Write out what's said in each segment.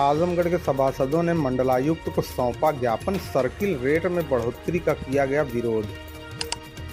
आजमगढ़ के सभासदों ने मंडलायुक्त को सौंपा ज्ञापन, सर्किल रेट में बढ़ोतरी का किया गया विरोध।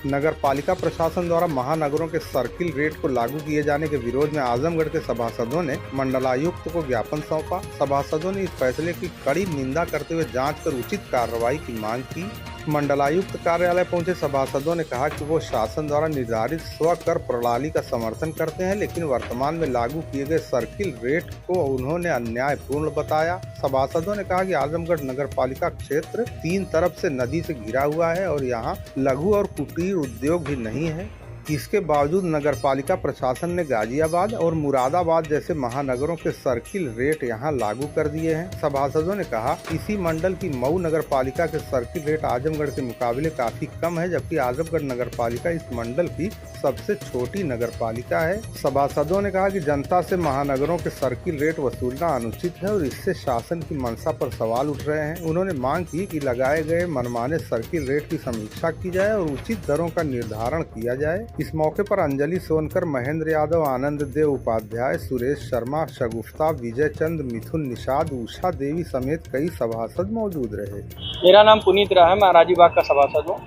नगर पालिका प्रशासन द्वारा महानगरों के सर्किल रेट को लागू किए जाने के विरोध में आजमगढ़ के सभासदों ने मंडलायुक्त को ज्ञापन सौंपा। सभासदों ने इस फैसले की कड़ी निंदा करते हुए जांच कर उचित कार्रवाई की मांग की। मंडलायुक्त कार्यालय पहुंचे सभासदों ने कहा कि वो शासन द्वारा निर्धारित स्वकर प्रणाली का समर्थन करते हैं, लेकिन वर्तमान में लागू किए गए सर्किल रेट को उन्होंने अन्यायपूर्ण बताया। सभासदों ने कहा कि आजमगढ़ नगर पालिका क्षेत्र 3 तरफ से नदी से घिरा हुआ है और यहाँ लघु और कुटीर उद्योग भी नहीं है। इसके बावजूद नगर पालिका प्रशासन ने गाजियाबाद और मुरादाबाद जैसे महानगरों के सर्किल रेट यहां लागू कर दिए हैं। सभासदों ने कहा इसी मंडल की मऊ नगर पालिका के सर्किल रेट आजमगढ़ के मुकाबले काफी कम है, जबकि आजमगढ़ नगर पालिका इस मंडल की सबसे छोटी नगर पालिका है। सभासदों ने कहा कि जनता से महानगरों के सर्किल रेट वसूलना अनुचित है और इससे शासन की मंशा पर सवाल उठ रहे हैं। उन्होंने मांग की कि लगाए गए मनमाने सर्किल रेट की समीक्षा की जाए और उचित दरों का निर्धारण किया जाए। इस मौके पर अंजलि सोनकर, महेंद्र यादव, आनंद देव उपाध्याय, सुरेश शर्मा, शगुफ्ता, विजय चंद, मिथुन निषाद, उषा देवी समेत कई सभासद मौजूद रहे। मेरा नाम पुनीत राय है, मैं राजीबाग का सभासद हूँ।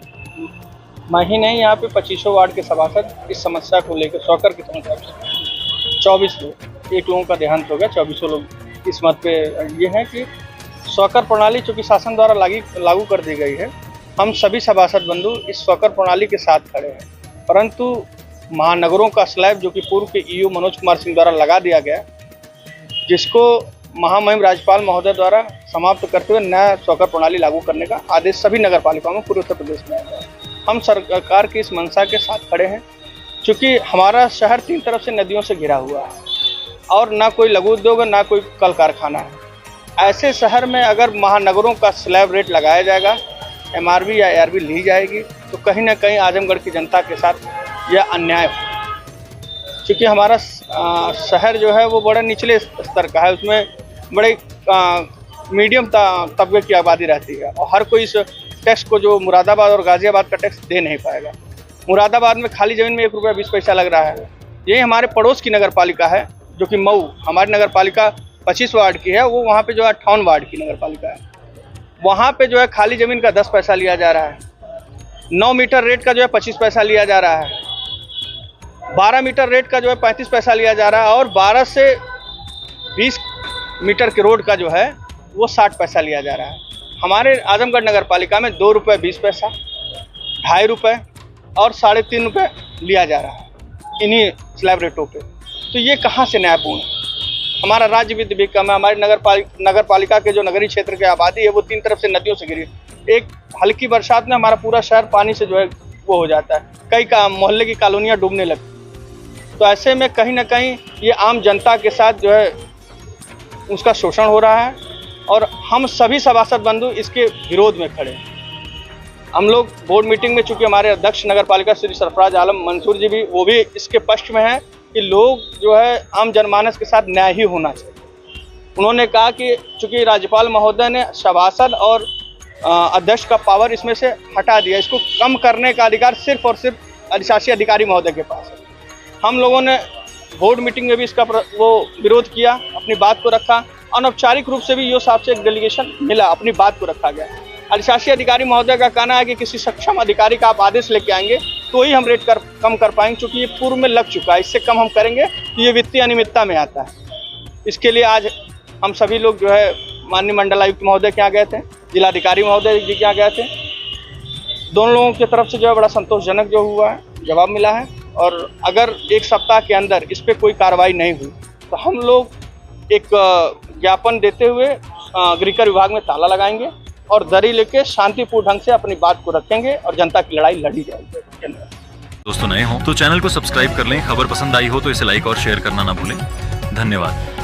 मैं ही नहीं, यहाँ पे 25 वार्ड के सभासद इस समस्या को लेकर स्वकर की समस्या 24 लोग, एक लोगों का देहांत हो गया, 24 लोग इस मत पे ये है कि स्वकर प्रणाली चूँकि शासन द्वारा लागू कर दी गई है, हम सभी सभासद बंधु इस स्वकर प्रणाली के साथ खड़े हैं। परंतु महानगरों का स्लैब जो कि पूर्व के ईओ मनोज कुमार सिंह द्वारा लगा दिया गया, जिसको महामहिम राज्यपाल महोदय द्वारा समाप्त करते हुए नया स्वकर प्रणाली लागू करने का आदेश सभी नगर पालिकाओं में पूरे उत्तर प्रदेश में आया है। हम सरकार की इस मंशा के साथ खड़े हैं, क्योंकि हमारा शहर 3 तरफ से नदियों से घिरा हुआ है और ना कोई लघु उद्योग है, ना कोई कल कारखाना है। ऐसे शहर में अगर महानगरों का स्लैब रेट लगाया जाएगा, MRV या ARV ली जाएगी, तो कहीं ना कहीं आजमगढ़ की जनता के साथ यह अन्याय हो। क्योंकि हमारा शहर जो है वो बड़े निचले स्तर का है, उसमें बड़े मीडियम तबके की आबादी रहती है और हर कोई इस टैक्स को जो मुरादाबाद और गाजियाबाद का टैक्स दे नहीं पाएगा। मुरादाबाद में खाली ज़मीन में 1 रुपया 20 पैसा लग रहा है। यही हमारे पड़ोस की नगर पालिका है जो कि मऊ, हमारी नगर पालिका 25 वार्ड की है, वो वहाँ पे जो है 58 वार्ड की नगर पालिका है। वहाँ पे जो है खाली ज़मीन का 10 पैसा लिया जा रहा है, 9 मीटर रेट का जो है 25 पैसा लिया जा रहा है, 12 मीटर रेट का जो है 35 पैसा लिया जा रहा है और 12 से 20 मीटर के रोड का जो है वो 60 पैसा लिया जा रहा है। हमारे आजमगढ़ नगर पालिका में 2 रुपये 20 पैसा, 2.5 रुपये और 3.5 रुपये लिया जा रहा है इन्हीं स्लैब रेटों पे। तो ये कहाँ से न्यायपूर्ण है? हमारा राज्य वित्त भी कम है। हमारी नगर पालिका के जो नगरीय क्षेत्र की आबादी है वो 3 तरफ से नदियों से घिरी। एक हल्की बरसात में हमारा पूरा शहर पानी से जो है वो हो जाता है, कई मोहल्ले की कॉलोनियाँ डूबने लगती। तो ऐसे में कहीं ना कहीं ये आम जनता के साथ जो है उसका शोषण हो रहा है और हम सभी सभासद बंधु इसके विरोध में खड़े हैं। हम लोग बोर्ड मीटिंग में, चूँकि हमारे अध्यक्ष नगर पालिका श्री सरफराज आलम मंसूर जी भी वो भी इसके पक्ष में हैं कि लोग जो है आम जनमानस के साथ न्याय ही होना चाहिए। उन्होंने कहा कि चूँकि राज्यपाल महोदय ने सभासद और अध्यक्ष का पावर इसमें से हटा दिया, इसको कम करने का अधिकार सिर्फ और सिर्फ अधिशासी अधिकारी महोदय के पास है। हम लोगों ने बोर्ड मीटिंग में भी इसका वो विरोध किया, अपनी बात को रखा। अनौपचारिक रूप से भी ईओ साहब से एक डेलीगेशन मिला, अपनी बात को रखा गया। अधिशासी अधिकारी महोदय का कहना है कि किसी सक्षम अधिकारी का आप आदेश लेके आएंगे तो ही हम रेट कम कर पाएंगे, क्योंकि ये पूर्व में लग चुका है। इससे कम हम करेंगे तो ये वित्तीय अनियमितता में आता है। इसके लिए आज हम सभी लोग जो है माननीय मंडलायुक्त महोदय के यहाँ गए थे, जिलाधिकारी महोदय जी के यहाँ गए थे। दोनों लोगों की तरफ से जो है बड़ा संतोषजनक जो हुआ है जवाब मिला है और अगर 1 सप्ताह के अंदर इस पर कोई कार्रवाई नहीं हुई तो हम लोग एक ज्ञापन देते हुए गृहकर विभाग में ताला लगाएंगे और दरी लेके शांतिपूर्ण ढंग से अपनी बात को रखेंगे और जनता की लड़ाई लड़ी जाएगी। दोस्तों नए हो तो चैनल को सब्सक्राइब कर लें, खबर पसंद आई हो तो इसे लाइक और शेयर करना ना भूलें। धन्यवाद।